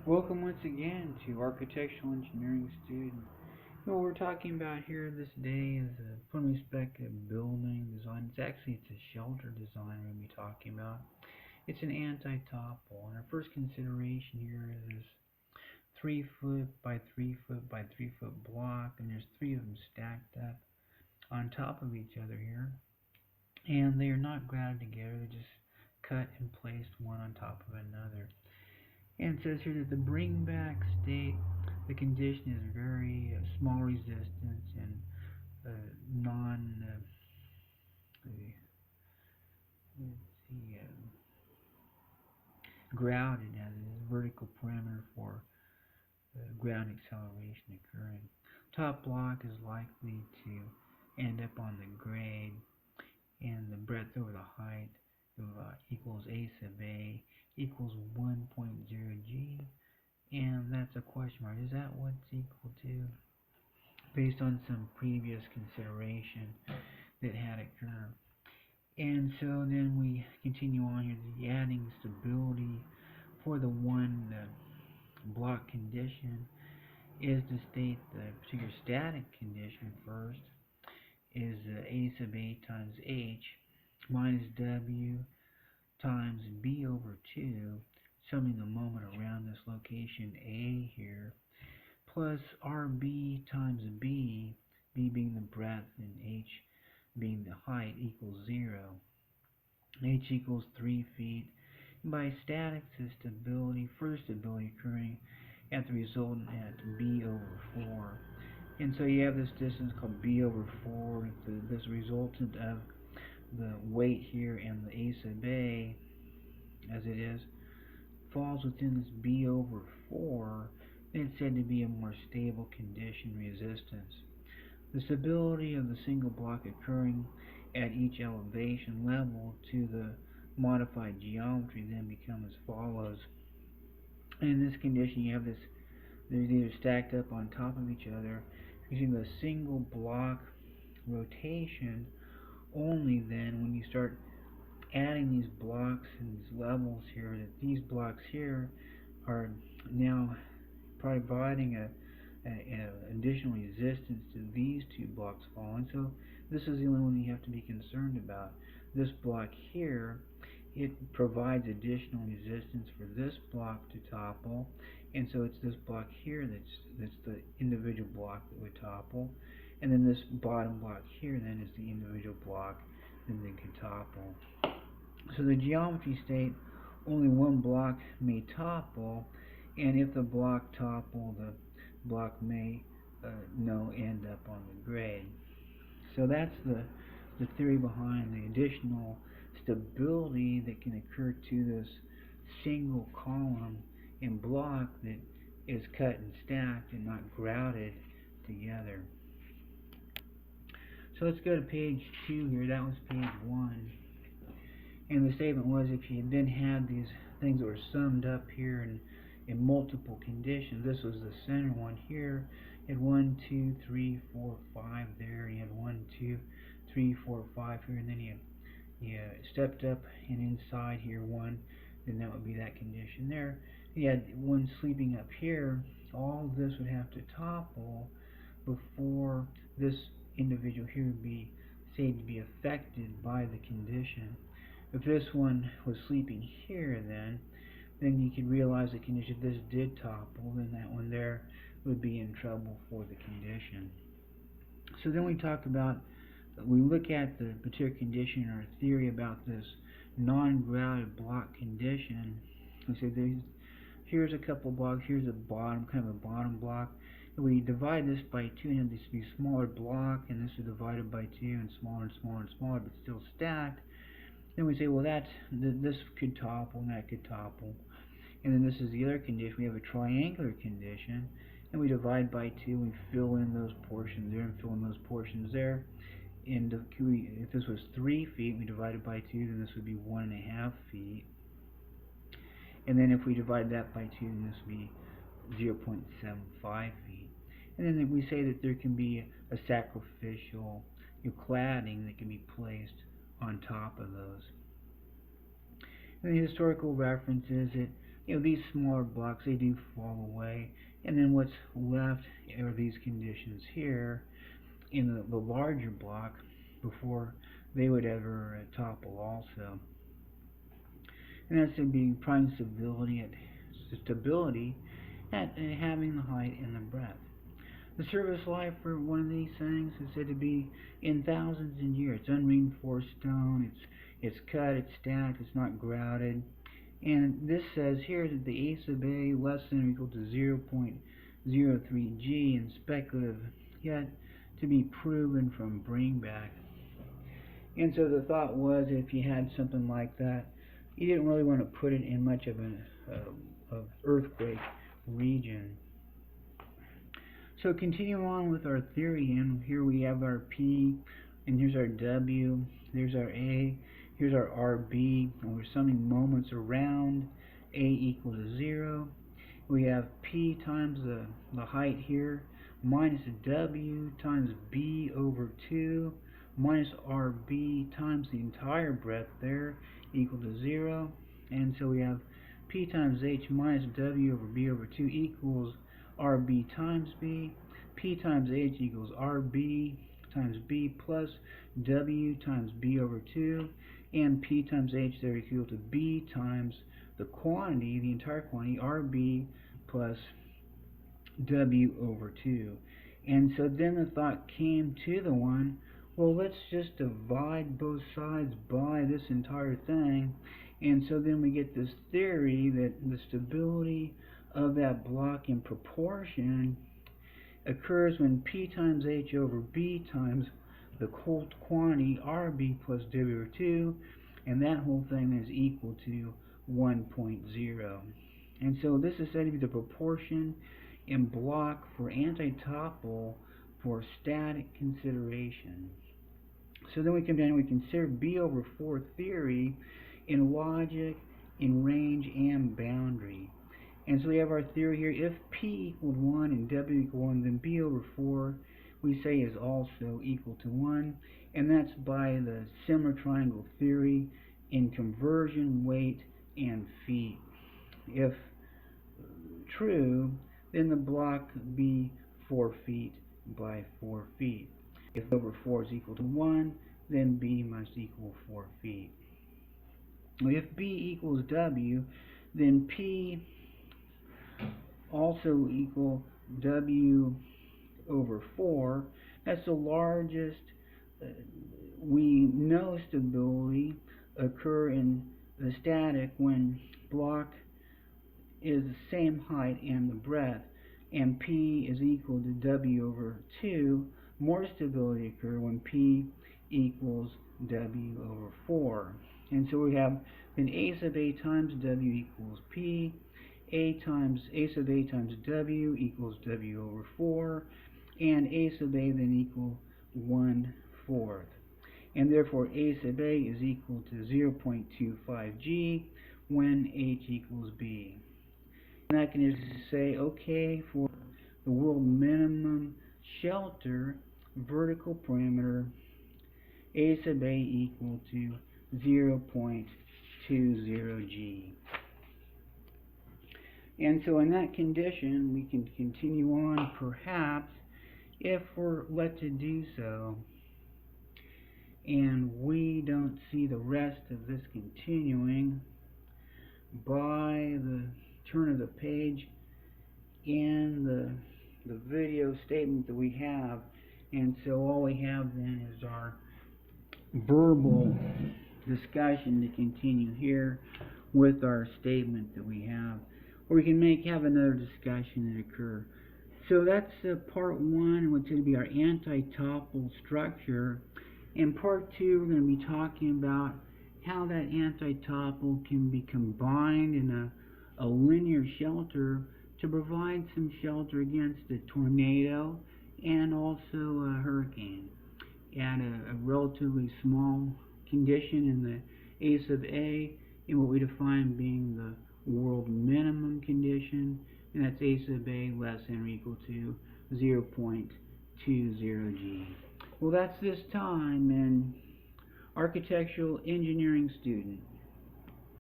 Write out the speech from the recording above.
Welcome once again to Architectural Engineering Student. What we're talking about here this day is a preliminary spec building design. It's a shelter design we're going to be talking about. It's an anti-topple, and our first consideration here is this 3 foot by 3 foot by 3 foot block, and there's three of them stacked up on top of each other here, and they are not grouted together. They're just cut and placed one on top of another. And it says here that the bring back state, the condition is very small resistance and non, grounded as it is, vertical parameter for ground acceleration occurring. Top block is likely to end up on the grade, and the breadth over the height equals a sub a equals 1.0 g, and that's a question mark. Is that what's equal to? Based on some previous consideration that had occurred. And so then we continue on here, the adding stability for the one block condition is to state the particular static condition first is a sub a times h minus w times b over 2, summing the moment around this location a here, plus rb times b, b being the breadth and h being the height, equals 0. H equals 3 feet. And by statics is stability, further stability occurring at the resultant at b over 4. And so you have this distance called b over 4, this resultant of the weight here and the a sub a, as it is, falls within this b over 4, then it's said to be a more stable condition resistance. The stability of the single block occurring at each elevation level to the modified geometry then become as follows. In this condition you have this, these are stacked up on top of each other using the single block rotation. Only then when you start adding these blocks and these levels here, that these blocks here are now providing a additional resistance to these two blocks falling. So this is the only one you have to be concerned about. This block here, it provides additional resistance for this block to topple, and so it's this block here that's the individual block that would topple, and then this bottom block here then is the individual block that could topple. So the geometry state, only one block may topple, and if the block topple, the block may no end up on the grade. So that's the theory behind the additional stability that can occur to this single column and block that is cut and stacked and not grouted together. So let's go to page 2 here. That was page 1. And the statement was, if you then had these things that were summed up here in multiple conditions, this was the center one here. You had 1, 2, 3, 4, 5 there. You had 1, 2, 3, 4, 5 here, and then you stepped up and inside here 1, then that would be that condition there. You had one sleeping up here. All of this would have to topple before this individual here would be said to be affected by the condition. If this one was sleeping here, then you could realize the condition, if this did topple, then that one there would be in trouble for the condition. So then we talk about, we look at the particular condition or theory about this non-grouted block condition. We say here's a couple blocks, here's a bottom, kind of a bottom block. We divide this by 2 and have this be a smaller block, and this is divided by 2 and smaller and smaller and smaller, but still stacked. Then we say, well, this could topple and that could topple. And then this is the other condition. We have a triangular condition, and we divide by 2. We fill in those portions there and fill in those portions there. And if this was 3 feet, we divided by 2, then this would be 1.5 feet. And then if we divide that by 2, then this would be 0.75 feet. And then we say that there can be a sacrificial cladding that can be placed on top of those. And the historical reference is that these smaller blocks, they do fall away, and then what's left are these conditions here in the larger block before they would ever topple also. And that's going to be prime stability at having the height and the breadth. The service life for one of these things is said to be in thousands of years. It's unreinforced stone, it's cut, it's stacked, it's not grouted. And this says here that the A sub A less than or equal to 0.03 G and speculative yet to be proven from bringback. And so the thought was, if you had something like that, you didn't really want to put it in much of an earthquake region. So continue on with our theory, and here we have our P, and here's our W, there's our A, here's our RB, and we're summing moments around A equal to 0. We have P times the height here, minus W times B over 2, minus RB times the entire breadth there, equal to 0. And so we have P times H minus W over B over 2 equals RB times B. P times H equals RB times B plus W times B over 2. And P times H there is equal to B times the quantity, the entire quantity, RB plus W over 2. And so then the thought came to the one, well, let's just divide both sides by this entire thing. And so then we get this theory that the stability of that block in proportion occurs when P times H over B times the quantity RB plus W over 2, and that whole thing is equal to 1.0. And so this is said to be the proportion in block for anti-topple for static consideration. So then we come down and we consider B over 4 theory in logic, in range, and boundary. And so we have our theory here. If P equaled 1 and W equal 1, then B over 4 we say is also equal to 1. And that's by the similar triangle theory in conversion, weight, and feet. If true, then the block be 4 feet by 4 feet. If over 4 is equal to 1, then B must equal 4 feet. If B equals W, then P also equal W over 4. That's the largest. We know stability occur in the static when block is the same height and the breadth, and P is equal to W over 2. More stability occur when P equals W over 4. And so we have then A sub A times W equals P, A sub A times W equals W over 4, and A sub A then equal 1/4. And therefore A sub A is equal to 0.25 G when H equals B. And I can just say, okay, for the world minimum shelter vertical parameter, A sub A equal to 0.20 G. And so in that condition, we can continue on, perhaps, if we're let to do so, and we don't see the rest of this continuing by the turn of the page in the video statement that we have. And so all we have then is our verbal discussion to continue here with our statement that we have, or we can have another discussion that occur. So that's part 1, what's going to be our anti-topple structure. In part 2, we're going to be talking about how that anti-topple can be combined in a linear shelter to provide some shelter against a tornado and also a hurricane at a relatively small condition in the A sub A, in what we define being the world minimum condition, and that's A sub A less than or equal to 0.20 G. Well, that's this time in Architectural Engineering Student.